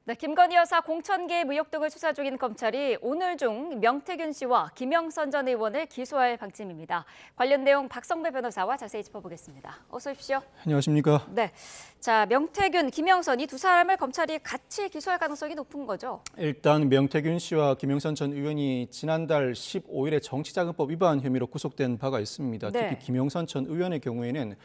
네, 김건희 여사 공천계의 의혹 등을 수사 중인 검찰이 오늘 중 명태균 씨와 김영선 전 의원을 기소할 방침입니다. 관련 내용 박성배 변호사와 자세히 짚어보겠습니다. 어서 오십시오. 안녕하십니까? 네, 자 명태균, 김영선 이 두 사람을 검찰이 같이 기소할 가능성이 높은 거죠? 일단 명태균 씨와 김영선 전 의원이 지난달 15일에 정치자금법 위반 혐의로 구속된 바가 있습니다. 네. 특히 김영선 전 의원의 경우에는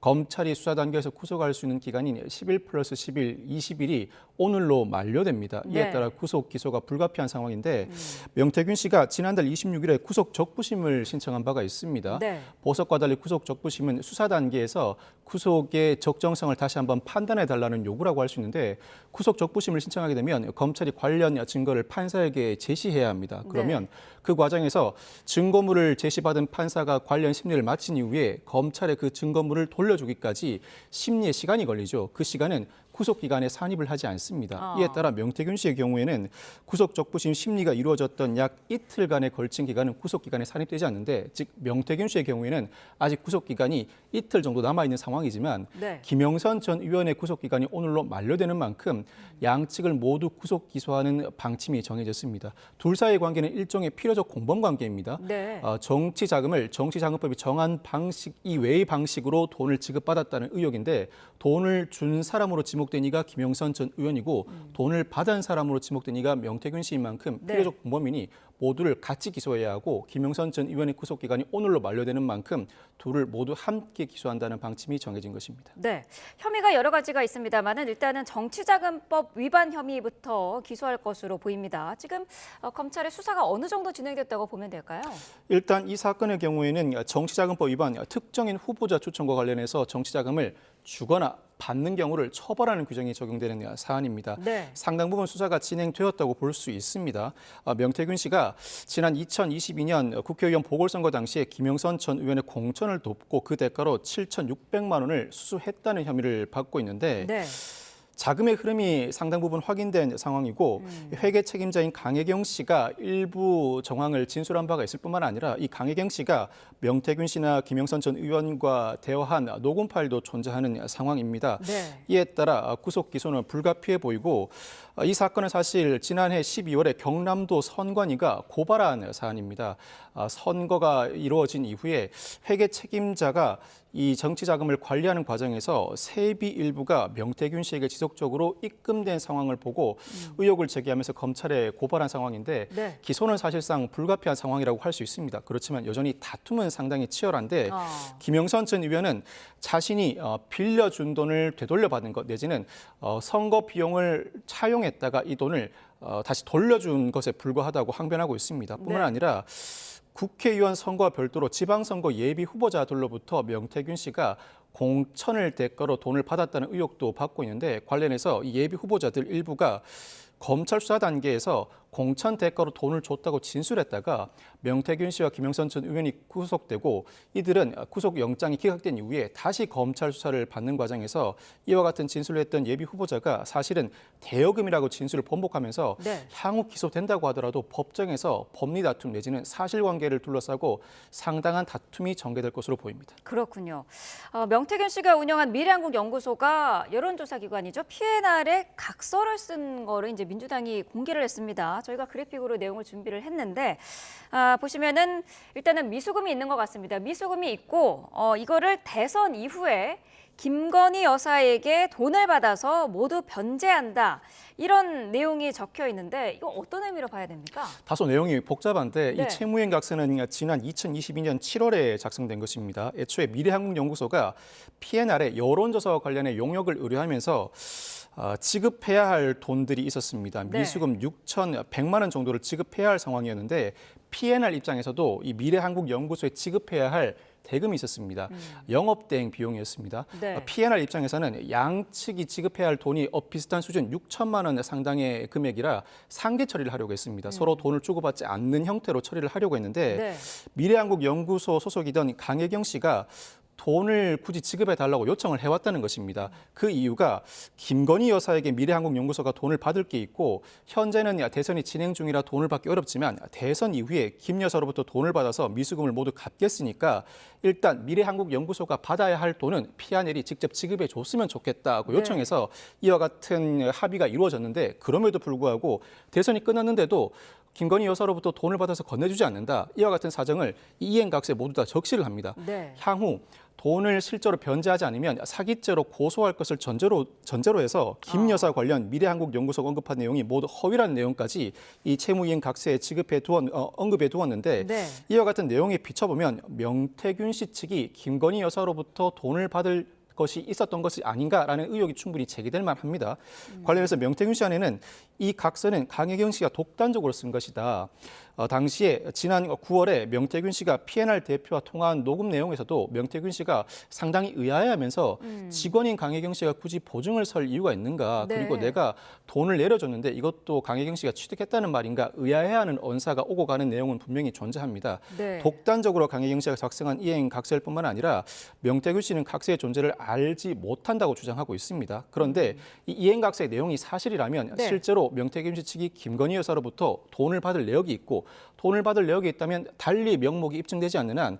검찰이 수사 단계에서 구속할 수 있는 기간인 10일 플러스 10일, 20일이 오늘로 만료됩니다. 이에 네. 따라 구속 기소가 불가피한 상황인데 명태균 씨가 지난달 26일에 구속 적부심을 신청한 바가 있습니다. 네. 보석과 달리 구속 적부심은 수사 단계에서 구속의 적정성을 다시 한번 판단해 달라는 요구라고 할 수 있는데 구속 적부심을 신청하게 되면 검찰이 관련 증거를 판사에게 제시해야 합니다. 그러면 그 과정에서 증거물을 제시받은 판사가 관련 심리를 마친 이후에 검찰에 그 증거물을 돌려주기까지 심리의 시간이 걸리죠. 그 시간은 구속기간에 산입을 하지 않습니다. 이에 따라 명태균 씨의 경우에는 구속적부심 심리가 이루어졌던 약 이틀간에 걸친 기간은 구속기간에 산입되지 않는데, 즉 명태균 씨의 경우에는 아직 구속기간이 이틀 정도 남아있는 상황이지만 네. 김영선 전 의원의 구속기간이 오늘로 만료되는 만큼 양측을 모두 구속 기소하는 방침이 정해졌습니다. 둘 사이의 관계는 일종의 필요적 공범관계입니다. 네. 정치 자금을 정치자금법이 정한 방식 이외의 방식으로 돈을 지급받았다는 의혹인데, 돈을 준 사람으로 지목된 이가 김영선 전 의원이고 돈을 받은 사람으로 지목된 이가 명태균 씨인 만큼 네. 필요적 공범이니 모두를 같이 기소해야 하고, 김영선 전 의원의 구속기간이 오늘로 만료되는 만큼 둘을 모두 함께 기소한다는 방침이 정해진 것입니다. 네, 혐의가 여러 가지가 있습니다만은 일단은 정치자금법 위반 혐의부터 기소할 것으로 보입니다. 지금 검찰의 수사가 어느 정도 진행됐다고 보면 될까요? 일단 이 사건의 경우에는 정치자금법 위반, 특정인 후보자 추천과 관련해서 정치자금을 주거나 받는 경우를 처벌하는 규정이 적용되는 사안입니다. 네. 상당 부분 수사가 진행되었다고 볼 수 있습니다. 명태균 씨가 지난 2022년 국회의원 보궐선거 당시에 김영선 전 의원의 공천을 돕고 그 대가로 7,600만 원을 수수했다는 혐의를 받고 있는데, 네. 자금의 흐름이 상당 부분 확인된 상황이고 회계 책임자인 강혜경 씨가 일부 정황을 진술한 바가 있을 뿐만 아니라 이 강혜경 씨가 명태균 씨나 김영선 전 의원과 대화한 녹음 파일도 존재하는 상황입니다. 네. 이에 따라 구속 기소는 불가피해 보이고, 이 사건은 사실 지난해 12월에 경남도 선관위가 고발한 사안입니다. 선거가 이루어진 이후에 회계 책임자가 이 정치 자금을 관리하는 과정에서 세비 일부가 명태균 씨에게 지속적으로 입금된 상황을 보고 의혹을 제기하면서 검찰에 고발한 상황인데, 네. 기소는 사실상 불가피한 상황이라고 할 수 있습니다. 그렇지만 여전히 다툼은 상당히 치열한데 김영선 전 의원은 자신이 빌려준 돈을 되돌려받은 것 내지는 선거 비용을 차용했다가 이 돈을 다시 돌려준 것에 불과하다고 항변하고 있습니다. 뿐만 네. 아니라 국회의원 선거와 별도로 지방선거 예비 후보자들로부터 명태균 씨가 공천을 대가로 돈을 받았다는 의혹도 받고 있는데, 관련해서 이 예비 후보자들 일부가 검찰 수사 단계에서 공천 대가로 돈을 줬다고 진술했다가 명태균 씨와 김영선 전 의원이 구속되고, 이들은 구속영장이 기각된 이후에 다시 검찰 수사를 받는 과정에서 이와 같은 진술을 했던 예비 후보자가 사실은 대여금이라고 진술을 번복하면서 네. 향후 기소된다고 하더라도 법정에서 법리 다툼 내지는 사실관계를 둘러싸고 상당한 다툼이 전개될 것으로 보입니다. 그렇군요. 명태균 씨가 운영한 미래한국연구소가 여론조사 기관이죠. PNR에 각서를 쓴 거를 이제 민주당이 공개를 했습니다. 저희가 그래픽으로 내용을 준비를 했는데 보시면은 일단은 미수금이 있는 것 같습니다. 미수금이 있고 이거를 대선 이후에 김건희 여사에게 돈을 받아서 모두 변제한다. 이런 내용이 적혀 있는데 이거 어떤 의미로 봐야 됩니까? 다소 내용이 복잡한데 네. 이 채무행 각서는 지난 2022년 7월에 작성된 것입니다. 애초에 미래한국연구소가 PNR의 여론조사와 관련해 용역을 의뢰하면서 지급해야 할 돈들이 있었습니다. 네. 미수금 6,100만 원 정도를 지급해야 할 상황이었는데, PNR 입장에서도 이 미래한국연구소에 지급해야 할 대금이 있었습니다. 영업대행 비용이었습니다. 네. PNR 입장에서는 양측이 지급해야 할 돈이 비슷한 수준 6천만 원 상당의 금액이라 상계 처리를 하려고 했습니다. 서로 돈을 주고받지 않는 형태로 처리를 하려고 했는데 네. 미래한국연구소 소속이던 강혜경 씨가 돈을 굳이 지급해달라고 요청을 해왔다는 것입니다. 그 이유가 김건희 여사에게 미래한국연구소가 돈을 받을 게 있고 현재는 대선이 진행 중이라 돈을 받기 어렵지만 대선 이후에 김 여사로부터 돈을 받아서 미수금을 모두 갚겠으니까 일단 미래한국연구소가 받아야 할 돈은 피아넬이 직접 지급해 줬으면 좋겠다고 요청해서 이와 같은 합의가 이루어졌는데 그럼에도 불구하고 대선이 끝났는데도 김건희 여사로부터 돈을 받아서 건네주지 않는다. 이와 같은 사정을 이행각세 모두 다 적시를 합니다. 네. 향후 돈을 실제로 변제하지 않으면 사기죄로 고소할 것을 전제로 해서 김 여사 관련 미래한국연구소가 언급한 내용이 모두 허위라는 내용까지 이 채무이행각세에 언급해 두었는데 네. 이와 같은 내용에 비춰보면 명태균 씨 측이 김건희 여사로부터 돈을 받을 것이 있었던 것이 아닌가라는 의혹이 충분히 제기될 만합니다. 관련해서 명태균 씨 안에는 이 각서는 강혜경 씨가 독단적으로 쓴 것이다. 당시에 지난 9월에 명태균 씨가 P&R 대표와 통화한 녹음 내용에서도 명태균 씨가 상당히 의아해하면서 직원인 강혜경 씨가 굳이 보증을 설 이유가 있는가? 네. 그리고 내가 돈을 내려줬는데 이것도 강혜경 씨가 취득했다는 말인가? 의아해하는 언사가 오고 가는 내용은 분명히 존재합니다. 네. 독단적으로 강혜경 씨가 작성한 이행 각서일 뿐만 아니라 명태균 씨는 각서의 존재를 알지 못한다고 주장하고 있습니다. 그런데 이 이행 각서의 내용이 사실이라면 네. 실제로 명태균 씨 측이 김건희 여사로부터 돈을 받을 내역이 있고 돈을 받을 내역이 있다면 달리 명목이 입증되지 않는 한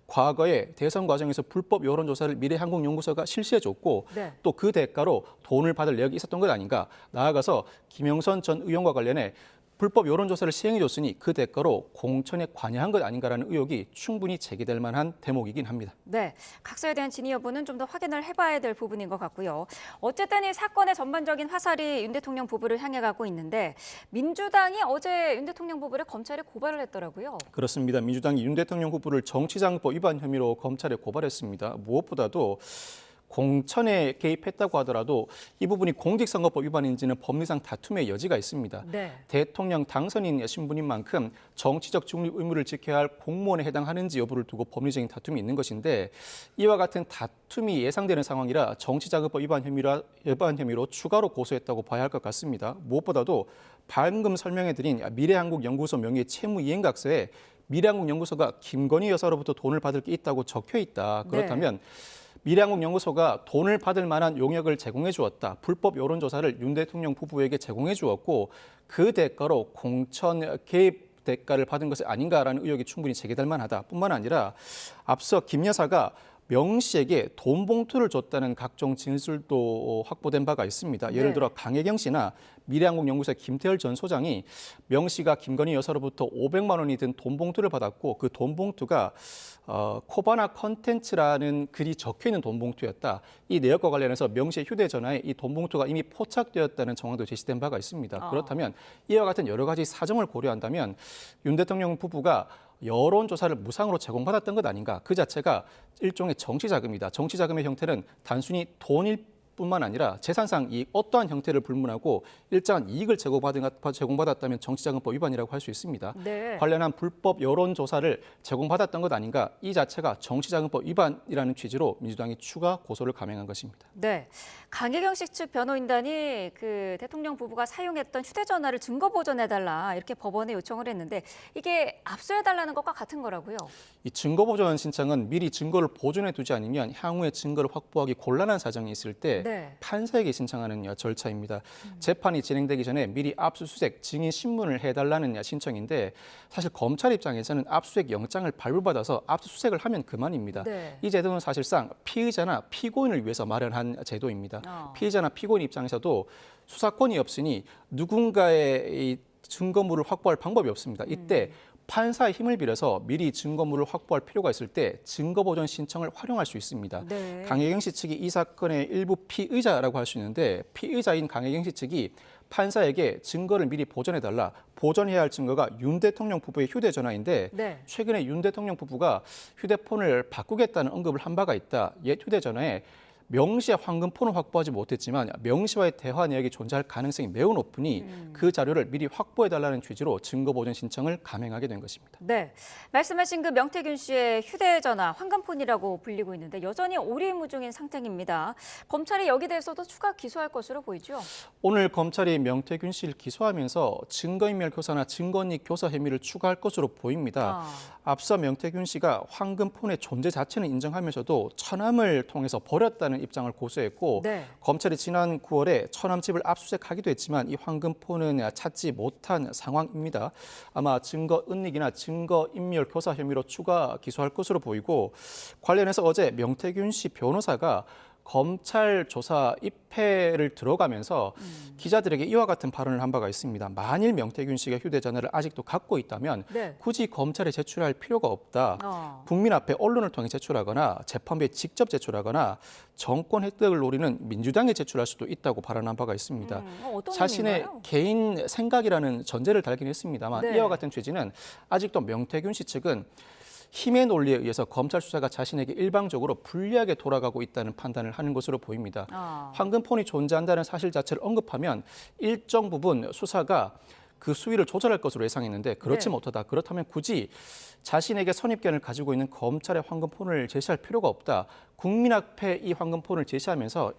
과거에 대선 과정에서 불법 여론조사를 미래한국연구소가 실시해줬고 네. 또 그 대가로 돈을 받을 내역이 있었던 것 아닌가. 나아가서 김영선 전 의원과 관련해 불법 여론조사를 시행해줬으니 그 대가로 공천에 관여한 것 아닌가라는 의혹이 충분히 제기될 만한 대목이긴 합니다. 네, 각서에 대한 진위 여부는 좀 더 확인을 해봐야 될 부분인 것 같고요. 어쨌든 이 사건의 전반적인 화살이 윤 대통령 부부를 향해 가고 있는데 민주당이 어제 윤 대통령 부부를 검찰에 고발을 했더라고요. 그렇습니다. 민주당이 윤 대통령 후보를 정치자금법 위반 혐의로 검찰에 고발했습니다. 무엇보다도 공천에 개입했다고 하더라도 이 부분이 공직선거법 위반인지는 법리상 다툼의 여지가 있습니다. 네. 대통령 당선인 신분인 만큼 정치적 중립 의무를 지켜야 할 공무원에 해당하는지 여부를 두고 법리적인 다툼이 있는 것인데 이와 같은 다툼이 예상되는 상황이라 정치자금법 위반 혐의로 추가로 고소했다고 봐야 할 것 같습니다. 무엇보다도 방금 설명해드린 미래한국연구소 명의 채무이행각서에 미래한국연구소가 김건희 여사로부터 돈을 받을 게 있다고 적혀 있다. 그렇다면 미래한국연구소가 돈을 받을 만한 용역을 제공해 주었다. 불법 여론조사를 윤 대통령 부부에게 제공해 주었고 그 대가로 공천 개입 대가를 받은 것이 아닌가라는 의혹이 충분히 제기될 만하다. 뿐만 아니라 앞서 김 여사가 명 씨에게 돈 봉투를 줬다는 각종 진술도 확보된 바가 있습니다. 예를 들어 강혜경 씨나 미래한국연구소의 김태열 전 소장이 명 씨가 김건희 여사로부터 500만 원이 든 돈 봉투를 받았고 그 돈 봉투가 코바나 컨텐츠라는 글이 적혀 있는 돈 봉투였다. 이 내역과 관련해서 명 씨의 휴대전화에 이 돈 봉투가 이미 포착되었다는 정황도 제시된 바가 있습니다. 그렇다면 이와 같은 여러 가지 사정을 고려한다면 윤 대통령 부부가 여론조사를 무상으로 제공받았던 것 아닌가. 그 자체가 일종의 정치자금이다. 정치자금의 형태는 단순히 돈일 뿐만 아니라 재산상 이 어떠한 형태를 불문하고 일정한 이익을 제공받았다면 정치자금법 위반이라고 할 수 있습니다. 네. 관련한 불법 여론조사를 제공받았던 것 아닌가. 이 자체가 정치자금법 위반이라는 취지로 민주당이 추가 고소를 감행한 것입니다. 네, 강혜경 씨 측 변호인단이 그 대통령 부부가 사용했던 휴대전화를 증거 보존해달라 이렇게 법원에 요청을 했는데 이게 압수해달라는 것과 같은 거라고요. 이 증거 보존 신청은 미리 증거를 보존해 두지 않으면 향후에 증거를 확보하기 곤란한 사정이 있을 때 판사에게 신청하는 절차입니다. 재판이 진행되기 전에 미리 압수수색, 증인 신문을 해달라는 신청인데 사실 검찰 입장에서는 압수수색 영장을 발부받아서 압수수색을 하면 그만입니다. 이 제도는 사실상 피의자나 피고인을 위해서 마련한 제도입니다. 피의자나 피고인 입장에서도 수사권이 없으니 누군가의 이 증거물을 확보할 방법이 없습니다. 이때 판사의 힘을 빌어서 미리 증거물을 확보할 필요가 있을 때 증거보존 신청을 활용할 수 있습니다. 강혜경 씨 측이 이 사건의 일부 피의자라고 할 수 있는데 피의자인 강혜경 씨 측이 판사에게 증거를 미리 보존해달라. 보존해야 할 증거가 윤 대통령 부부의 휴대전화인데 최근에 윤 대통령 부부가 휴대폰을 바꾸겠다는 언급을 한 바가 있다. 옛 휴대전화에 명 씨의 황금폰은 확보하지 못했지만 명 씨와의 대화 내역이 존재할 가능성이 매우 높으니 그 자료를 미리 확보해달라는 취지로 증거보존 신청을 감행하게 된 것입니다. 네, 말씀하신 그 명태균 씨의 휴대전화 황금폰이라고 불리고 있는데 여전히 오리무중인 상태입니다. 검찰이 여기 대해서도 추가 기소할 것으로 보이죠? 오늘 검찰이 명태균 씨를 기소하면서 증거인멸 교사나 증거인멸 교사 혐의를 추가할 것으로 보입니다. 앞서 명태균 씨가 황금폰의 존재 자체는 인정하면서도 처남을 통해서 버렸다는 입장을 고수했고 네. 검찰이 지난 9월에 처남 집을 압수수색하기도 했지만 이 황금폰은 찾지 못한 상황입니다. 아마 증거 은닉이나 증거 인멸 교사 혐의로 추가 기소할 것으로 보이고 관련해서 어제 명태균 씨 변호사가 검찰 조사 입회를 들어가면서 기자들에게 이와 같은 발언을 한 바가 있습니다. 만일 명태균 씨가 휴대전화를 아직도 갖고 있다면 네. 굳이 검찰에 제출할 필요가 없다. 국민 앞에 언론을 통해 제출하거나 재판부에 직접 제출하거나 정권 획득을 노리는 민주당에 제출할 수도 있다고 발언한 바가 있습니다. 어떤 자신의 의미인가요? 개인 생각이라는 전제를 달긴 했습니다만 네. 이와 같은 취지는 아직도 명태균 씨 측은 힘의 논리에 의해서 검찰 수사가 자신에게 일방적으로 불리하게 돌아가고 있다는 판단을 하는 것으로 보입니다. 황금폰이 존재한다는 사실 자체를 언급하면 일정 부분 수사가 그 수위를 조절할 것으로 예상했는데 그렇지 네. 못하다. 그렇다면 굳이 자신에게 선입견을 가지고 있는 검찰의 황금폰을 제시할 필요가 없다. 국민 앞에 이 황금폰을 제시하면서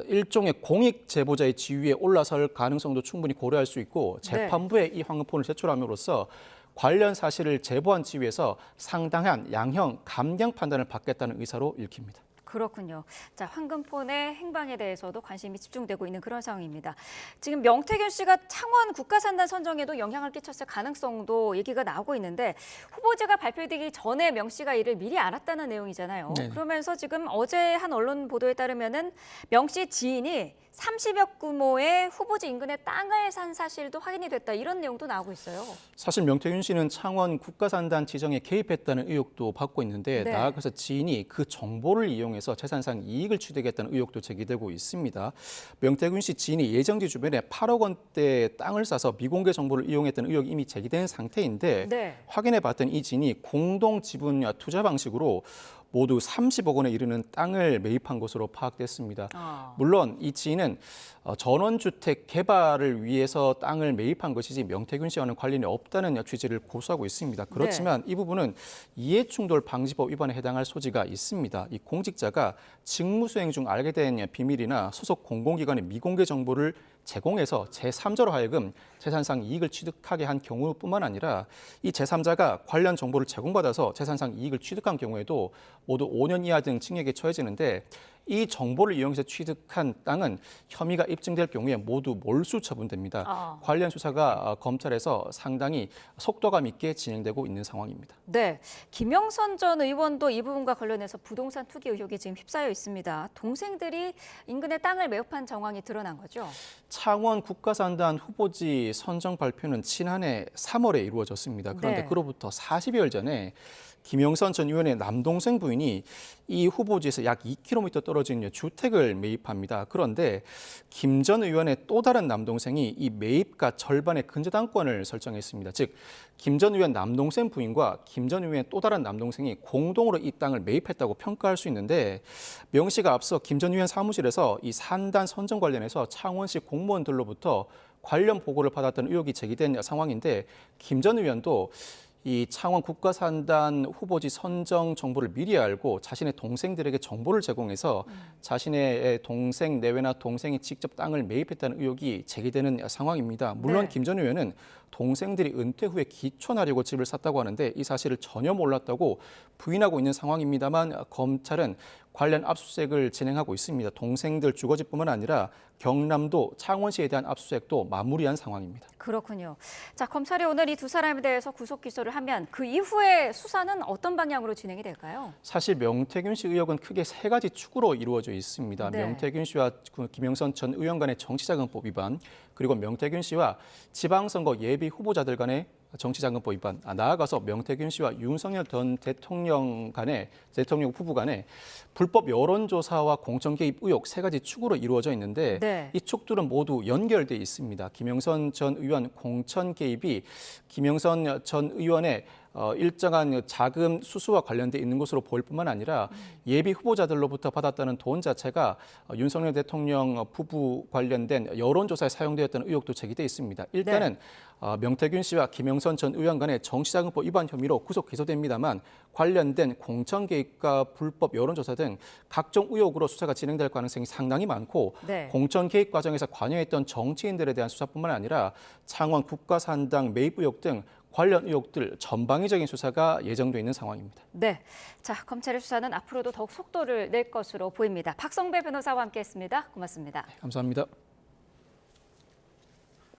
일종의 공익 제보자의 지위에 올라설 가능성도 충분히 고려할 수 있고 재판부에 이 황금폰을 제출함으로써 관련 사실을 제보한 지위에서 상당한 양형, 감경 판단을 받겠다는 의사로 읽힙니다. 그렇군요. 자, 황금폰의 행방에 대해서도 관심이 집중되고 있는 그런 상황입니다. 지금 명태균 씨가 창원 국가산단 선정에도 영향을 끼쳤을 가능성도 얘기가 나오고 있는데 후보지가 발표되기 전에 명 씨가 이를 미리 알았다는 내용이잖아요. 네. 그러면서 지금 어제 한 언론 보도에 따르면은 명 씨 지인이 30억 규모의 후보지 인근에 땅을 산 사실도 확인이 됐다. 이런 내용도 나오고 있어요. 사실 명태균 씨는 창원 국가산단 지정에 개입했다는 의혹도 받고 있는데 네. 나아가서 지인이 그 정보를 이용해서 재산상 이익을 취득했다는 의혹도 제기되고 있습니다. 명태균 씨 지인이 예정지 주변에 8억 원대 땅을 사서 미공개 정보를 이용했다는 의혹이 이미 제기된 상태인데 네. 확인해 봤던 이 지인이 공동 지분 투자 방식으로 모두 30억 원에 이르는 땅을 매입한 것으로 파악됐습니다. 물론 이 지인은 전원주택 개발을 위해서 땅을 매입한 것이지 명태균 씨와는 관련이 없다는 취지를 고수하고 있습니다. 그렇지만 이 부분은 이해충돌 방지법 위반에 해당할 소지가 있습니다. 이 공직자가 직무수행 중 알게 된 비밀이나 소속 공공기관의 미공개 정보를 제공해서 제3자로 하여금 재산상 이익을 취득하게 한 경우뿐만 아니라 이 제3자가 관련 정보를 제공받아서 재산상 이익을 취득한 경우에도 모두 5년 이하 등 징역에 처해지는데 이 정보를 이용해서 취득한 땅은 혐의가 입증될 경우에 모두 몰수 처분됩니다. 관련 수사가 검찰에서 상당히 속도감 있게 진행되고 있는 상황입니다. 네, 김영선 전 의원도 이 부분과 관련해서 부동산 투기 의혹에 지금 휩싸여 있습니다. 동생들이 인근에 땅을 매입한 정황이 드러난 거죠. 창원 국가산단 후보지 선정 발표는 지난해 3월에 이루어졌습니다. 그런데 네. 그로부터 40여일 전에 김영선 전 의원의 남동생 부인이 이 후보지에서 약 2km 떨어진 주택을 매입합니다. 그런데 김 전 의원의 또 다른 남동생이 이 매입가 절반의 근저당권을 설정했습니다. 즉, 김 전 의원 남동생 부인과 김 전 의원의 또 다른 남동생이 공동으로 이 땅을 매입했다고 평가할 수 있는데 명 씨가 앞서 김 전 의원 사무실에서 이 산단 선정 관련해서 창원시 공무원들로부터 관련 보고를 받았던 의혹이 제기된 상황인데 김 전 의원도 이 창원 국가산단 후보지 선정 정보를 미리 알고 자신의 동생들에게 정보를 제공해서 자신의 동생 내외나 동생이 직접 땅을 매입했다는 의혹이 제기되는 상황입니다. 물론 네. 김 전 의원은 동생들이 은퇴 후에 기촌하려고 집을 샀다고 하는데 이 사실을 전혀 몰랐다고 부인하고 있는 상황입니다만 검찰은 관련 압수수색을 진행하고 있습니다. 동생들 주거지뿐만 아니라 경남도 창원시에 대한 압수수색도 마무리한 상황입니다. 그렇군요. 자, 검찰이 오늘 이 두 사람에 대해서 구속 기소를 하면 그 이후에 수사는 어떤 방향으로 진행이 될까요? 사실 명태균 씨 의혹은 크게 세 가지 축으로 이루어져 있습니다. 네. 명태균 씨와 김영선 전 의원 간의 정치자금법 위반, 그리고 명태균 씨와 지방선거 예비 후보자들 간의 정치자금법 위반, 나아가서 명태균 씨와 윤석열 전 대통령 후보 간의 불법 여론조사와 공천 개입 의혹 세 가지 축으로 이루어져 있는데 네. 이 축들은 모두 연결돼 있습니다. 김영선 전 의원 공천 개입이 김영선 전 의원의 일정한 자금 수수와 관련돼 있는 것으로 보일 뿐만 아니라 예비 후보자들로부터 받았다는 돈 자체가 윤석열 대통령 부부 관련된 여론조사에 사용되었다는 의혹도 제기돼 있습니다. 일단은 명태균 씨와 김영선 전 의원 간의 정치자금법 위반 혐의로 구속 기소됩니다만 관련된 공천 개입과 불법 여론조사 등 각종 의혹으로 수사가 진행될 가능성이 상당히 많고 네. 공천 개입 과정에서 관여했던 정치인들에 대한 수사뿐만 아니라 창원 국가산당 매입 의혹 등 관련 의혹들 전방위적인 수사가 예정돼 있는 상황입니다. 네, 자 검찰의 수사는 앞으로도 더욱 속도를 낼 것으로 보입니다. 박성배 변호사와 함께했습니다. 고맙습니다. 감사합니다.